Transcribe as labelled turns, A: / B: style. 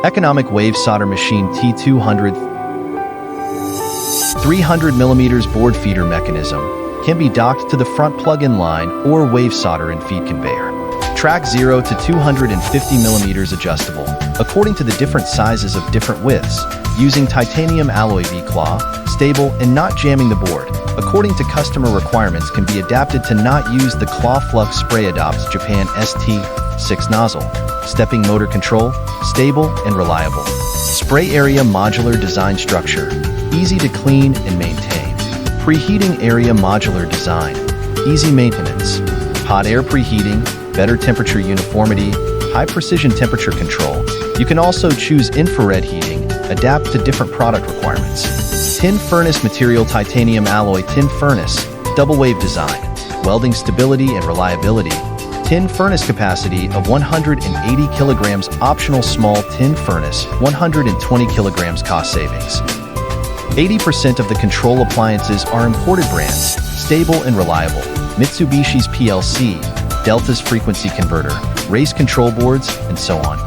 A: Economic wave solder machine T200 300mm board feeder mechanism can be docked to the front plug-in line or wave solder and feed conveyor. Track 0 to 250mm adjustable, according to the different sizes of different widths, using titanium alloy V-claw, stable and not jamming the board, according to customer requirements, can be adapted to not use the claw Flux spray. Adopts Japan ST6 nozzle. Stepping motor control, stable and reliable. Spray area modular design structure, easy to clean and maintain. Preheating area modular design, easy maintenance. Hot air preheating, better temperature uniformity, high precision temperature control. You can also choose infrared heating, adapt to different product requirements. Tin furnace material titanium alloy tin furnace, double wave design, welding stability and reliability. Tin furnace capacity of 180 kilograms, optional small tin furnace, 120 kilograms cost savings. 80% of the control appliances are imported brands, stable and reliable. Mitsubishi's PLC, Delta's frequency converter, race control boards, and so on.